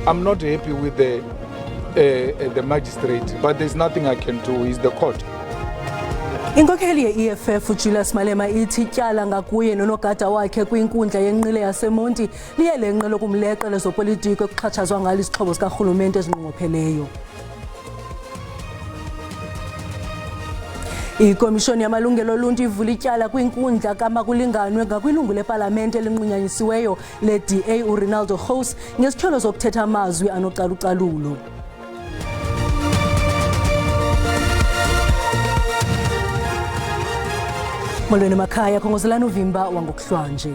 I'm not happy with the magistrate, but there's nothing I can do. It's the court. Inkokheli ye-EFF Julius Malema ithi ityala ngakuye nonogada wakhe kwinkundla yenqile yaseMonti liyelenqe lokumleqa lezopolitiko ekuxhatshazwa ngalo isixhobo sikarhulumente ezinqongopheleyo. Ikomishoni yamalungelo oluntu ivula ityala kwinkundla kamakulinganwe ngakwilungu lepalamente elinqunyanyisiweyo le-DA uRinaldo Gous ngezityholo zokuthetha amazwi anocalucalulo. Molweni makhaya, khongozelani uvimba wangokuhlwanje.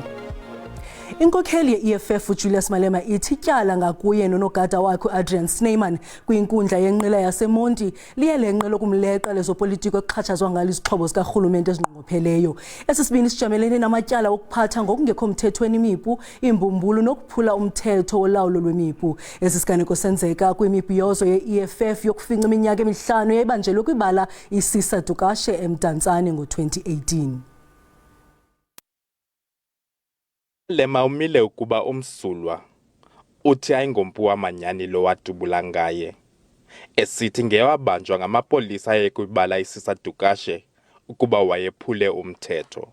Inkokheli ye-EFF Julius Malema ithi ityala ngakuye nonogada wakhe Adrian Snyman kwinkundla yenqila yaseMonti liyelenqe lokumleqa lezopolitiko ekuxhatshazwa ngalo izixhobo zikarhulumente ezinqongopheleyo. Esisibini sijamelene namatyala okuphatha ngokungekho mthethweni imipu, imbumbulu nokuphula umthetho wolawulo lwemipu. Esi siganeko senzeka kwimibhiyozo ye-EFF yokufinca iminyaka emihlanu eyayibanjelwe kwibala iSisa Dukashe eMdantsane ngo-2018. Lema umile ukuba umsulwa uthi ayingompu wamanyani lo wadubula ngaye esithi ngewabanjwa ngamapolisa yekwibala iSisa Dukashe ukuba wayephule umthetho.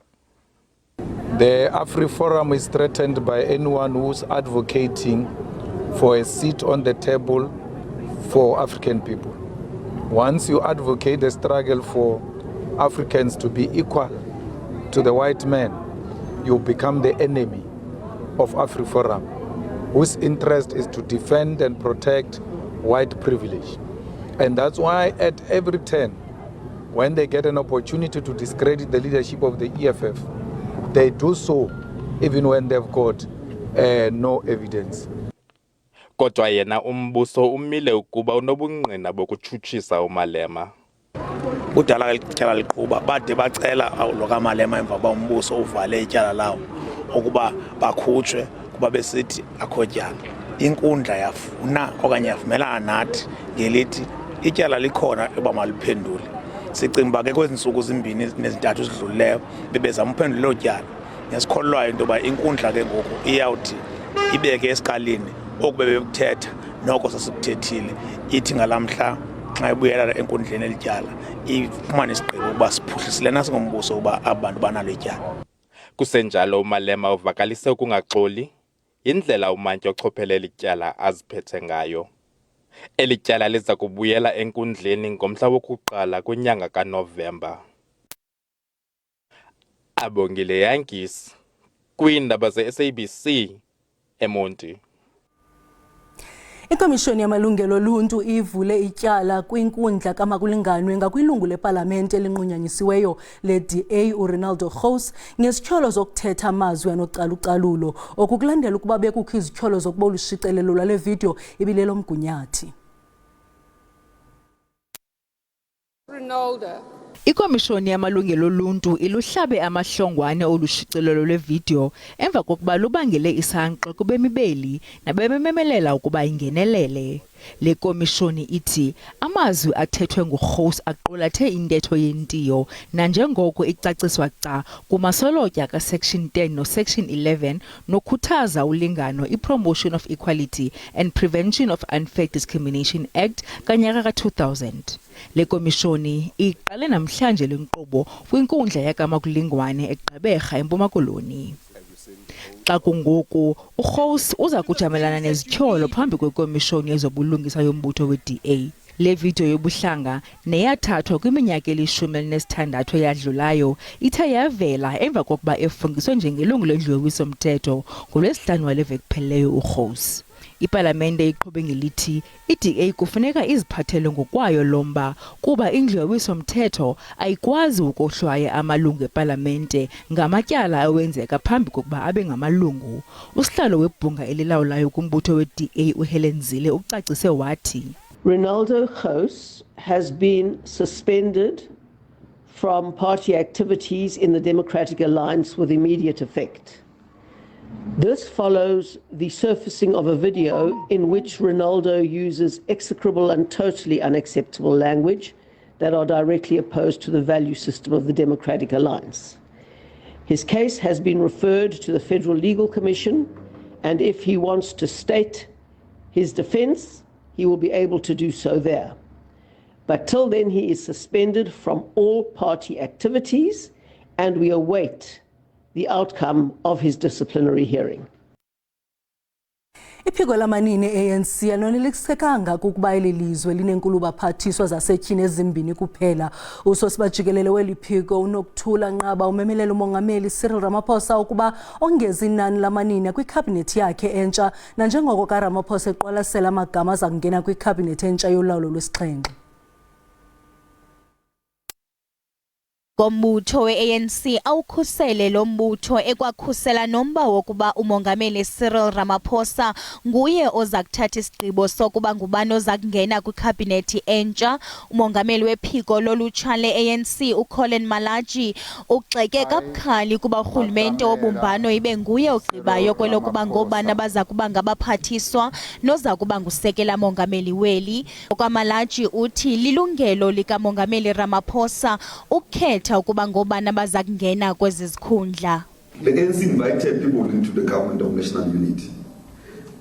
The AfriForum is threatened by anyone who's advocating for a seat on the table for African people. Once you advocate the struggle for Africans to be equal to the white man, you become the enemy of AfriForum, whose interest is to defend and protect white privilege. And that's why at every turn, when they get an opportunity to discredit the leadership of the EFF, they do so even when they've got no evidence. Kodwa yena umbuso umile ukuba unobungqina bokutshutshisa uMalema. Udala ityala liqhuba bade bacela lo kaMalema emva ba umbuso uvale ityala lawo ukuba bakhutshwe kuba besithi akho tyala. Inkundla yafuna okanye yavumelana nathi ngelithi ityala likhona eba maliphendule. Sicimba ke kwezinsuku zimbini nezintathu zidlulileyo bebezama uphendula lo tyala. Ngesikholwayo into ba inkundla ke ngoku iyawuthi ibeke esikalini okube bekuthetha noko sasikuthethile ithi ngalamhla xa ibuyela enkundleni elityala ifumana isigqibo ukuba siphuhlisile nasingombuso uba abantu banalo ityala. Kusenjalo uMalema uvakalise ukungaxoli indlela umantyi ochophelela ityala aziphethe ngayo. Eli tyala liza kubuyela enkundleni ngomhla wokuqala kwinyanga kaNovemba. Abongile Yangisi kwiindaba ze-SABC eMonti. Ikomishoni yamalungelo oluntu ivule ityala kwinkundla kamakulinganwe ngakwilungu lepalamente elinqunyanyisiweyo le-DA uRinaldo Gous ngezityholo zokuthetha amazwi anocalucalulo okukulandela ukuba bekukho izityholo zokuba ulushicilelo lwale video ibilelo mgunyathi. Ikomishoni yamalungelo oluntu iluhlabe amahlongwane olushicilelo lwevideo emva kokuba lubangele isankxwe kubemibeli nabememelela ukuba ingenelele. Le komishoni ithi amazwi athethwe nguGous aqulathe intetho yentiyo nanjengoko icaciswa ca kumasolotya ka-Section 10 no-Section 11 nokhuthaza ulingano i-Promotion of Equality and Prevention of Unfair Discrimination Act kanyaka ka-2000. Le komishoni iqale namhlanje lenkqubo kwinkundla yakamakulingwane eGqeberha eMpuma Koloni. Xa kungoku uGous uza kujamelana nezityholo phambi kwekomishoni yezobulungisa yombutho we-DA. Le video yobuhlanga neyathathwa kwiminyaka eli-16 eyadlulayo ithe yavela emva kokuba efungiswe njengelungu lendlu yowiso-mthetho ngoLwesihlanu wale veki iphelileyo uGous. Ipalamente iqhube ngelithi i-DA kufuneka iziphathele ngokwayo lomba kuba indlu yowiso-mthetho ayikwazi ukohlwaya amalungu epalamente ngamatyala awenzeka phambi kokuba abe ngamalungu. Usihlalo webhunga elilawulayo kumbutho we-DA uHelen Zille ucacise wathi Rinaldo Gous has been suspended from party activities in the Democratic Alliance with immediate effect. This follows the surfacing of a video in which Rinaldo uses execrable and totally unacceptable language that are directly opposed to the value system of the Democratic Alliance. His case has been referred to the Federal Legal Commission, and if he wants to state his defense, he will be able to do so there. But till then, he is suspended from all party activities, and we await the outcome of his disciplinary hearing. Iphiko lamanini ANC alonelisekanga kukuba ilizwe linenkulu baphathiswa zasetyhini ezimbini kuphela. Usosiba jikelele weliphiko uNokuthula Nqaba umemelela umongameli Cyril Ramaphosa ukuba ongeza inani lamanini kwikhabhinethi yakhe entsha nanjengoko kaRamaphosa eqwalasela amagama aza kungena kwikhabhinethi entsha yolawulo lwesixhenxe. Ngombutho we-ANC awukhusele lo mbutho ekwakhusela nomba wokuba umongameli Cyril Ramaphosa nguye oza kuthatha isigqibo sokuba ngubani oza kungena kwikhabhinethi entsha. Umongameli wephiko lolutsha le-ANC uColin Malachi ugxeke kabukhali kuba urhulumente wobumbano ibe nguye ogqibayo kwelokuba ngobani abaza kuba ngabaphathiswa noza kuba ngusekela mongameli weli. OkaMalachi uthi lilungelo likamongameli Ramaphosa ukukhetha ukuba ngobani abaza kungena kwezi zikhundla. The ANC invited people into the government of national unity.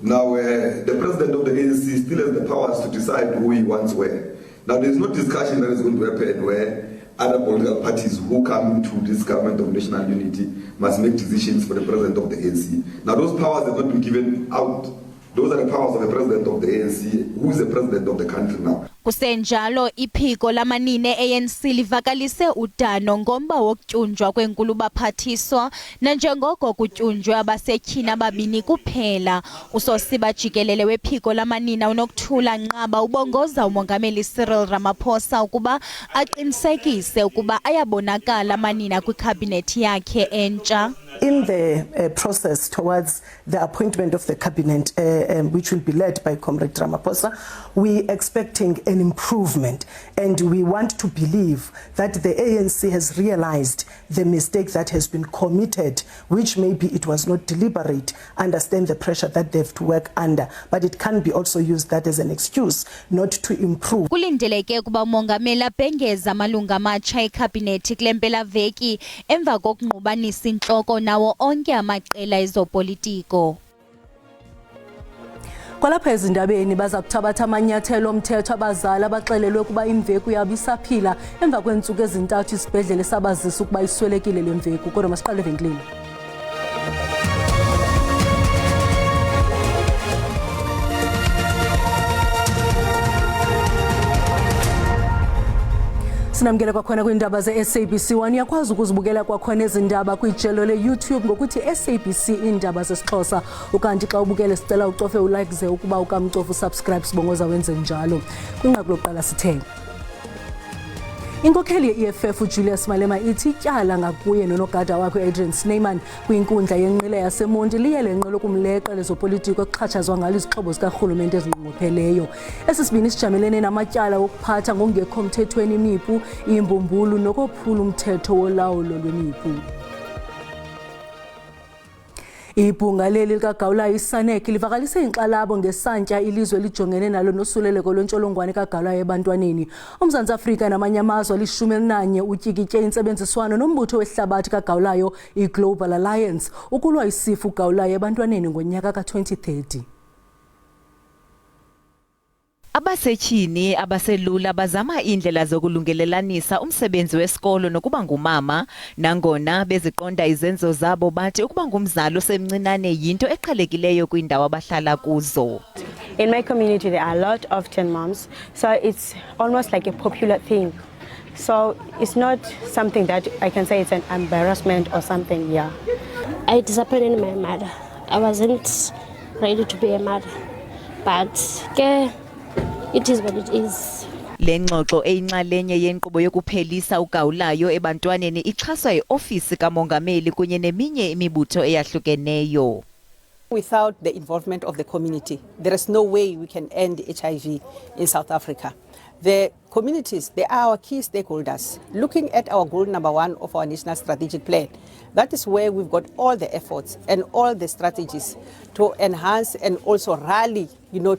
Now, the president of the ANC still has the powers to decide who he wants where. Now, there is no discussion that is going to happen where other political parties who come into this government of national unity must make decisions for the president of the ANC. Now, those powers have not been given out. Those are the powers of the president of the ANC, who is the president of the country now. Kusenjalo iphiko lamanini ANC livakalise udano ngomba wokutyunjwa kwenkulu baphathiswa nanjengoko kutyunjwe abasetyhini ababini kuphela. Usosiba jikelele wephiko lamanini uNokuthula Nqaba ubongoza umongameli Cyril Ramaphosa ukuba aqinisekise ukuba ayabonakala amanina kwikhabhinethi yakhe entsha. In the process towards the appointment of the cabinet, which will be led by Comrade Ramaphosa, we expecting an improvement, and we want to believe that the ANC has realized the mistake that has been committed, which maybe it was not deliberate, understand the pressure that they have to work under, but it can be also used that as an excuse not to improve. Kulindeleke ukuba umongameli abhengeza amalunga amatsha ekhabhinethi kule mpelaveki emva kokungqubanisa intloko nawo onke amaqela ezopolitiko. Kwalapha ezindabeni baza kuthabatha amanyathelo omthetho abazali abaxelelwe ukuba imveku yabo isaphila emva kweentsuku ezintathu isibhedlele sabazisa ukuba iswelekile le mveku. Kodwa masiqale evenkileni. Sinamkela kwakhona kwiindaba ze-SABC 1 uyakwazi ukuzibukela kwakhona ezindaba kwijelo le-YouTube ngokuthi SABC iindaba zesiXhosa. Ukanti xa ubukele sicela ucofe ulike ze ukuba ukamcofa usubscribe sibongoza wenze njalo. Kwinqaku lokuqala sithe inkokheli ye-EFF uJulius Malema ithi ityala ngakuye nonogada wakhe Adrian Snyman kwinkundla yenqila yaseMonti liye lenqila ukumleqa lezopolitiko ekuxhatshazwa ngalo izixhobo zikarhulumente ezinqongopheleyo. Esisibini sijamelene namatyala okuphatha ngongekho mthethweni imipu, imbumbulu nokophula umthetho wolawulo lwemipu. Ibhunga leli likaGawulayo iSANEC livakalise inkxalabo ngesantya ilizwe lijongene nalo nosuleleko lwentsholongwane kaGawulayo ebantwaneni. UMzantsi Afrika namanye amazwe ali-11 utyikitye intsebenziswano nombutho wehlabathi kaGawulayo iGlobal Alliance ukulwa isifo uGawulayo ebantwaneni ngonyaka ka-2030. Abasetyhini abaselula bazama indlela zokulungelelanisa umsebenzi wesikolo nokuba ngumama nangona beziqonda izenzo zabo bathi ukuba ngumzali osemncinane yinto eqhelekileyo kwindawo abahlala kuzo. In my community there are a lot of teen moms, so it's almost like a popular thing. So it's not something that I can say it's an embarrassment or something, yeah. I disappointed my mother. I wasn't ready to be a mother, but it is what it is. Le ngxoxo eyinxalenye yenkqubo yokuphelisa uGawulayo ebantwaneni ixhaswa yi-ofisi kamongameli kunye neminye imibutho eyahlukeneyo. Without the involvement of the community, there is no way we can end HIV in South Africa. The communities, they are our key stakeholders. Looking at our goal number 1 of our national strategic plan, that is where we've got all the efforts and all the strategies to enhance and also rally,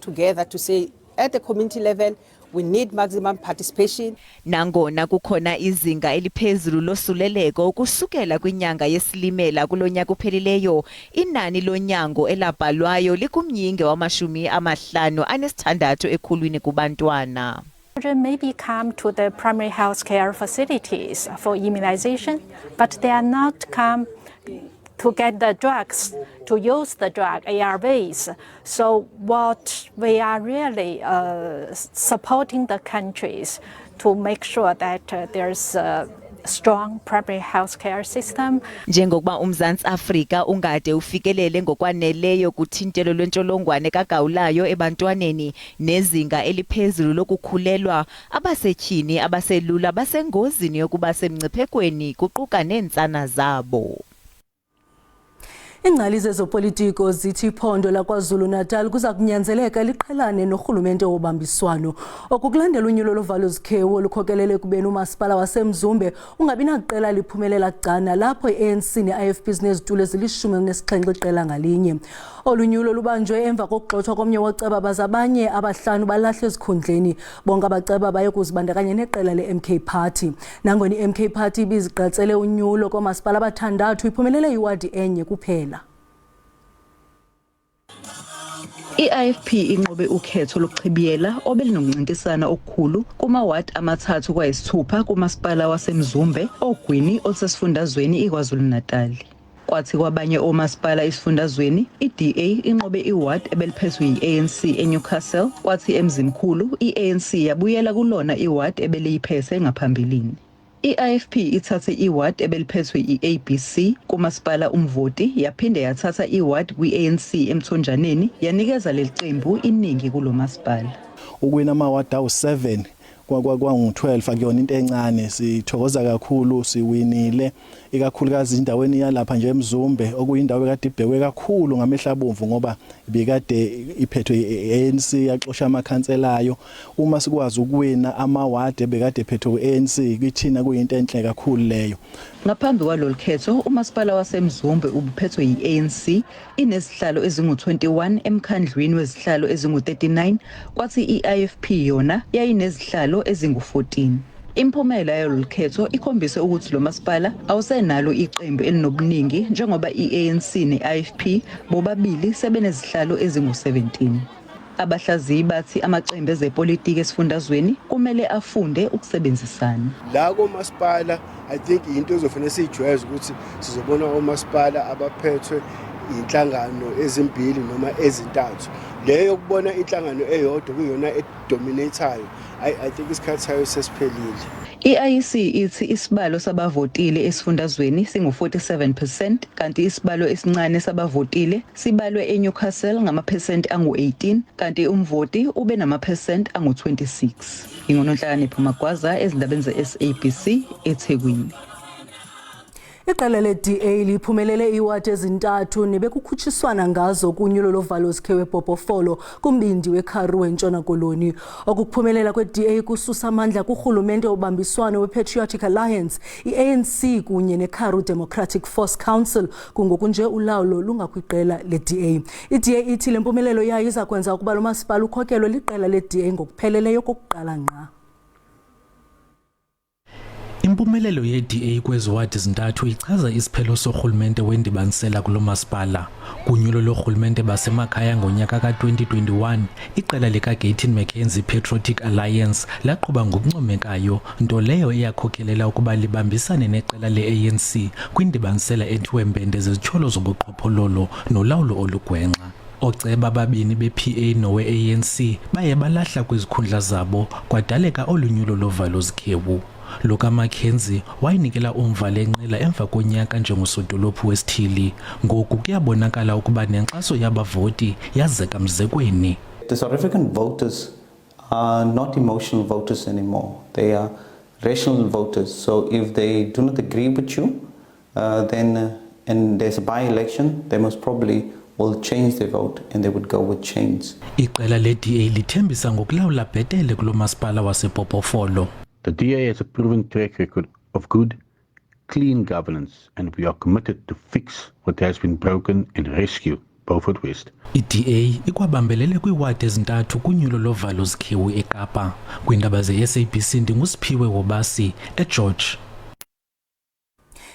together to say at the community level, We need maximum participation. Nangona kukhona izinga eliphezulu losuleleko kusukela kwinyanga yesilimela kulonyaka uphelileyo, inani lonyango elabhalwayo likumyinge wama-56 ekhulwini kubantwana. Children maybe come to the primary health care facilities for immunization, but they are not come to get the drugs, to use the drug, ARVs. So what we are really supporting the countries to make sure that there's a strong primary health care system. Njengokuba uMzantsi Afrika ungade ufikelele ngokwaneleyo kuthintelo lwentsholongwane kagawulayo ebantwaneni nezinga eliphezulu lokukhulelwa, abasetyhini abaselula basengozini yokuba semngciphekweni kuquka neentsana zabo. Ingcali zezopolitiko zithi iphondo laKwaZulu-Natal kuza kunyanzeleka liqhelane norhulumente wobambiswano okukulandela unyulo lovaluzikhewu olukhokelele ekubeni umasipala waseMzumbe ungabi naqela liphumelela gcana lapho i-ANC ne-IFP zinezitulo ezili-17 iqela ngalinye. Olunyulo lubanjwe emva kokugxothwa komnye woceba baza abanye abahlanu balahle ezikhundleni. Bonke abaceba baye kuzibandakanya neqela le-MK Party. Nangona i-MK Party ibiziqatsele unyulo komasipala abathandathu iphumelele iwadi enye kuphela. I-IFP inqobe ukhetho lokuchibiyela obelinoncintisana okukhulu kumawadi amathathu kwayisithupha kumasipala waseMzumbe ogwini olusesifundazweni iKwaZulu-Natal. Kwathi kwabanye omasipala esifundazweni, i-DA inqobe iwadi ebeliphethwe yi-ANC eNewcastle, kwathi eMzimkhulu i-ANC yabuyela kulona iwadi ebeliyiphethe ngaphambilini. I-IFP ithathe iwadi ebeliphethwe i-ABC kumasipala umvoti yaphinde yathatha iwadi kwi-ANC eMthonjaneni yanikeza leli qembu iningi kulo masipala. Ukwina amawadi awu7 kwangu-12 akuyona into encane, sithokoza kakhulu siwinile ikakhulukazi indaweni yalapha nje eMzumbe okuyindawo ekade ibhekwe kakhulu ngamehla abomvu ngoba ibikade iphethwe i-ANC yaxosha amakhanselayo. Uma sikwazi ukuwina amawadi ebekade ephethwe ku-ANC kithina kuyinto enhle kakhulu leyo. Ngaphambi kwalolu khetho umasipala waseMzumbe ubuphethwe yi-ANC inezihlalo ezingu-21 emkhandlwini wezihlalo ezingu-39, kwathi i-IFP yona yayinezihlalo ezingu-14. Impumela yalolu khetho ikhombise ukuthi lo masipala awusenalo iqembu elinobuningi njengoba i-ANC ne-IFP bobabili sebenezihlalo ezingu-17. Abahlaziyi bathi amaqembu ezepolitiki esifundazweni kumele afunde ukusebenzisana. La komasipala I think into ezofanele siyijwayeze ukuthi sizobona omasipala abaphethwe inhlangano ezimbili noma ezintathu. Leyo kubona inhlangano eyodwa kuyona edominateayo. I think isikhathi sayo sesiphelile. I-IEC ithi isibalo sabavotile esifundazweni singu-47%, kanti isibalo esincane sabavotile sibalwe eNewcastle ngamaphesenti angu-18, kanti umvoti ube namaphesenti angu-26. Ingononhlakanipho Magwaza ezindabeni ze-SABC eThekwini. Iqela le-DA liphumelele iwadi ezintathu nebekukhutshiswana ngazo kunyulo lovaluzikhewu ePopofolo kumbindi weKharu eNtshona Koloni. Okuphumelela kwe-DA kususa amandla kurhulumente obambiswano we-Patriotic Alliance, i-ANC kunye neKharu Democratic Force Council kungoku nje ulawulo lungakwiqela le-DA. I-DA ithi le mpumelelo yayo iza kwenza ukuba lo masipala ukhokelwe liqela le-DA ngokupheleleyo kokuqala ngqa. Impumelelo ye-DA kweziwadi zintathu ichaza isiphelo sorhulumente wendibanisela kulo masipala. Kunyulo lorhulumente basemakhaya ngonyaka ka-2021, iqela likaGayton McKenzie Patriotic Alliance laqhuba ngokuncomekayo, nto leyo eyakhokelela ukuba libambisane neqela le-ANC kwindibanisela ethiwe Mbende zezitsholo zobuqhophololo nolawulo olugwenxa. Oceba babini be-PA nowe-ANC baye balahla kwizikhundla zabo kwadaleka olunyulo lovaluzikhewu. Luka McKenzie wayinikela umva lenqila emva konyaka njengosodolophu wesithili. Ngoku kuyabonakala ukuba nenkxaso yabavoti yazeka mzekweni. The South African voters are not emotional voters anymore. They are rational voters. So if they do not agree with you, then and there's a by-election, they most probably will change their vote and they would go with change. Iqela le-DA lithembisa ngokulawula bhetele kulo masipala wasePopofolo. The DA has a proven track record of good, clean governance, and we are committed to fix what has been broken and rescue Beaufort West. I-DA ikwabambelele kwiiwadi ezintathu kunyulo lovalo zikhiwu eKapa. Kwiindaba ze-SABC ndingusiphiwe Wobasi eGeorge.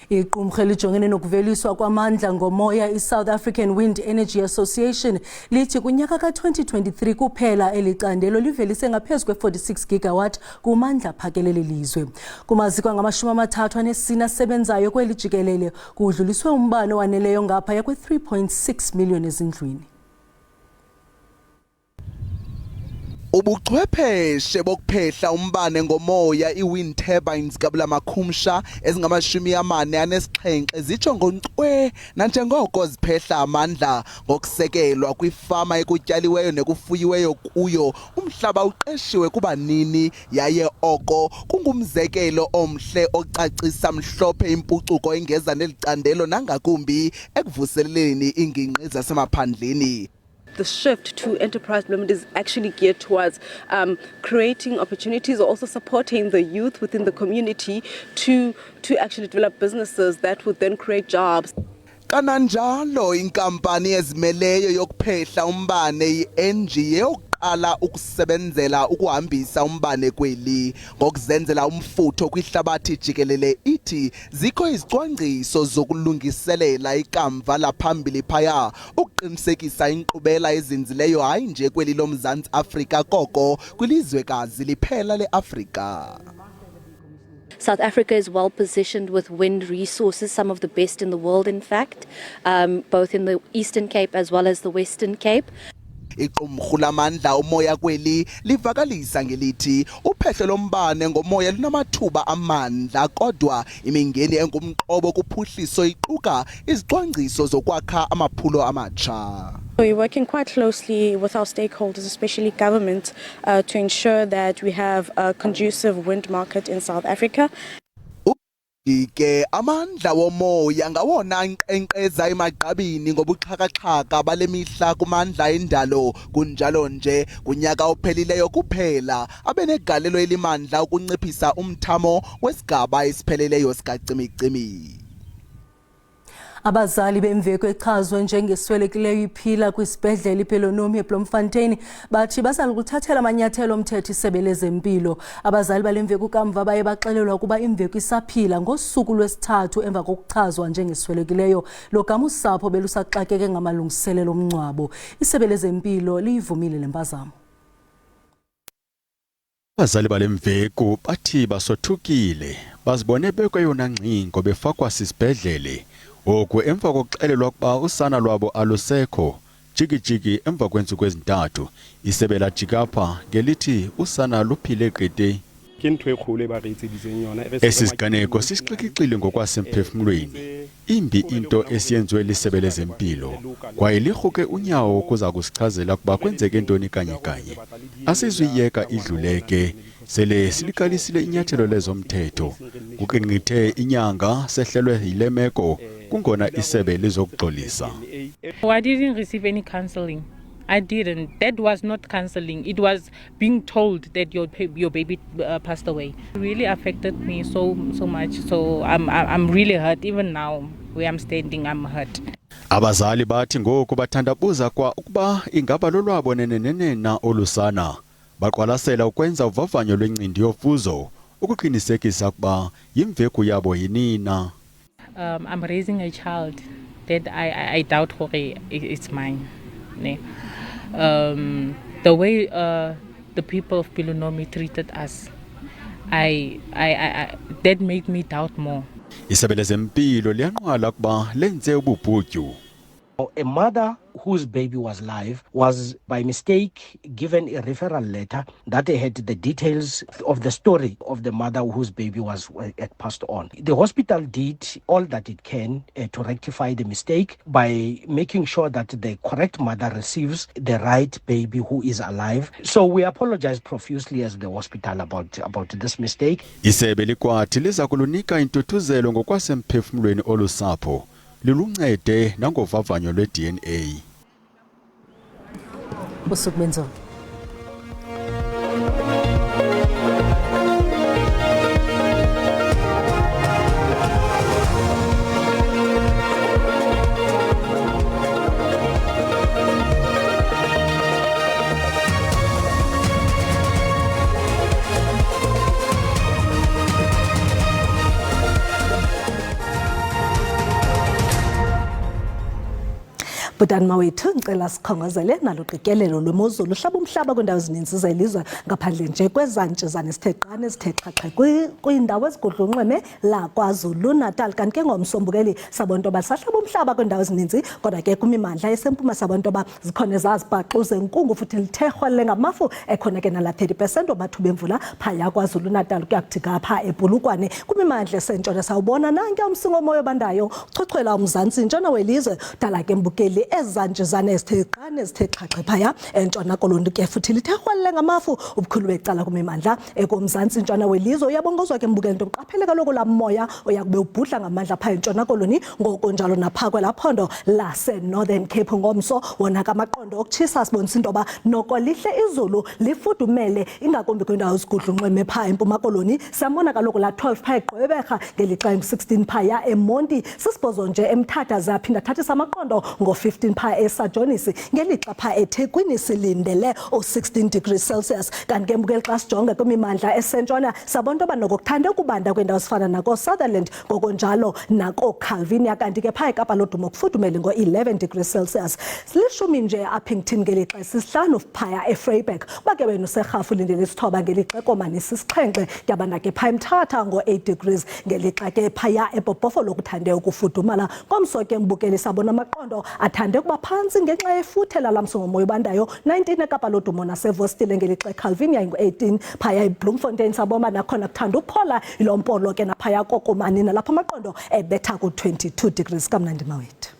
Iqumrhu elijongene nokuveliswa kwamandla ngomoya i-South African Wind Energy Association lithi kunyaka ka-2023 kuphela eli candelo livelise ngaphezu kwe-46 gigawatt kumandla phakelele lizwe. Kumaziko angama-34 asebenzayo kweli jikelele kudluliswe umbane waneleyo ngaphaya kwe-3.6 million ezindlwini. Ubuchwepheshe bokuphehla umbane ngomoya i-wind turbines kabulamakhumsha ezingama-47 zitsho ngonkcwe nanjengoko ziphehla amandla ngokusekelwa kwifama ekutyaliweyo nekufuyiweyo kuyo umhlaba uqeshiwe kubanini yaye oko kungumzekelo omhle ocacisa mhlophe impucuko engeza nelicandelo nangakumbi ekuvuseleleni ingingqi zasemaphandleni. The shift to enterprise development is actually geared towards creating opportunities, or also supporting the youth within the community to actually develop businesses that would then create jobs. Kananjalo inkampani ezimeleyo yokuphehla umbane i-ENGIE yokuqala ukusebenzela ukuhambisa umbane kweli ngokuzenzela umfutho kwihlabathi jikelele ithi zikho izicwangciso zokulungiselela ikamva laphambili phaya ukuqinisekisa inkqubela ezinzileyo hayi nje kweli loMzantsi Afrika koko kwilizwekazi liphela leAfrika. South Africa is well positioned with wind resources, some of the best in the world, in fact, both in the Eastern Cape as well as the Western Cape. Iqumrhu lamandla umoya kweli livakalisa ngelithi uphehlo lombane ngomoya lunamathuba amandla kodwa imingeni engumqobo kuphuhliso iquka izicwangciso zokwakha amaphulo amatsha. We're working quite closely with our stakeholders, especially government, to ensure that we have a conducive wind market in South Africa. Ke amandla womoya ngawona nkqenkqeza emagqabini ngobuxhakaxhaka bale mihla kumandla endalo kunjalo nje kunyaka ophelileyo kuphela abenegalelo elimandla ukunciphisa umthamo wesigaba esipheleleyo sikacimicimi. Abazali bemveko echazwe njengeswelekileyo iphila kwisibhedlele iPelonomi eBloemfontein bathi bazalukuthathela amanyathelo omthetho isebe lezempilo. Abazali balemveko kamva baye baxelelwa ukuba imveko isaphila ngosuku lwesithathu emva kokuchazwa njengeswelekileyo. Lo gama usapho belusaxakeke ngamalungiselelo omngcwabo. Isebe lezempilo liyivumile le mpazamo. Abazali balemveko bathi basothukile bazibone bekweyona ngcingo befakwa sisibhedlele. Oku emva kokuxelelwa ukuba usana lwabo alusekho jikijiki emva kweentsuku ezintathu isebe lajikapha ngelithi usana luphile qete. Esi siganeko sisixikixile ngokwasemphefumlweni. Imbi into esiyenziwe lisebe lezempilo kwaye lirhuke unyawo kuza kusichazela ukuba kwenzeke ntoni kanye kanye. Asizuyiyeka idluleke sele silikalisile inyathelo lezomthetho kuqinqithe inyanga sehlelwe yile meko kungona isebe lizokuxolisa. I didn't receive any counseling. I didn't. That was not counseling. It was being told that your baby passed away. It really affected me so much. So I'm really hurt. Even now, where I'm standing, I'm hurt. Abazali bathi ngoku bathandabuza kwa ukuba ingaba lolwabo nenenena olusana baqwalasela ukwenza uvavanyo lwencindi yofuzo ukuqinisekisa ukuba yimveku yabo yinina. I'm raising a child that I doubt it's mine. The way the people of Pelonomi treated us, that made me doubt more. Isebe lezempilo liyanqwala ukuba lenze ububhutyu. A mother whose baby was live was by mistake given a referral letter that had the details of the story of the mother whose baby had passed on. The hospital did all that it can to rectify the mistake by making sure that the correct mother receives the right baby who is alive. So we apologize profusely as the hospital about this mistake. Isebe likwathi liza kulunika intuthuzelo ngokwasemphefumlweni olusapho. Liluncedo nangovavanyo lwe-DNA. Busukmenzo. Bhutani mawethu ngicela sikhongozele nalo qikelelo lwemozulu uhlaba umhlaba kwindawo ezininzi zelizwe ngaphandle nje kwezantshizana esithexane ezithe xhaxhe kwiindawo ezigudlunxeme la KwaZulu Natal. Kanti ke ngomsombukeli sabonto basahlaba umhlaba kwindawo ezininzi kodwa ke kwimimandla esempuma sabonto zikhona ezazibhaxuze nkungu futhi lithehwele ngamafu ekhona ke nala 30% omathuba emvula phaya KwaZulu Natal kuyakuthi ngapha ePolokwane kwimimandla esentshona sawubona nanke umsingo moya bandayo uchochwela umzantsi ntshona welizwe dala ke mbukeli ezantshizana ezithexane ezithe xhaxhe phaya entshona koloni ke futhi lithehwele ngamafu ubukhulu becala kwimimandla ekomzantsi ntshona welizwe uyabongozwa ke mbukeli nto uqaphele kaloku la moya oyakube ubhudla ngamandla phaya entshona koloni ngokunjalo napha kwelaphondo lase Northern Cape ngomso wona kamaqondo okutshisa sibonisa into yoba noko lihle izulu lifudumele ingakumbi kwindawo ezigudlunxeme phaya empuma koloni siyambona kaloku la 12 phaya eGqeberha ngelixa 16 phaya eMonti sisibhozo nje eMthatha zaphinda thathisa amaqondo ngo-15 phaya eSajonisi ngelixa phaya eThekwini silindele o-16 degrees Celsius. Kanti ke mbukeli xa sijonge kwimimandla esentshona sabona into yoba noko kuthande ukubanda kwiindawo ezifana nako-Sutherland ngokunjalo nako-Calvinia kanti ke phaya eKapa lodumo kufudumele ngo-11 degrees Celsius. Lishumi nje aPinkton ngelixa esisihlanu phaya eVryburg uba ke wena userhafu ulindele isithoba ngelixa eKomani sisixhenxe kuyabanda ke phaya eMthatha ngo-8 degrees ngelixa ke phaya eBhobhofolo lokuthande ukufudumala ngomso ke mbukeli sabona amaqondo athande ukuba phantsi ngenxa yefuthe lalamso ngomoya obandayo 19 eKapa lodumo nasevostile ngelixa eCalvinia ngo-18 phaya eBloemfontein sabona nakhona kuthanda uphola ilompolo ke naphaya kokomani nalapha amaqondo ebetha ku-22 degrees. Kamnandi mawethu.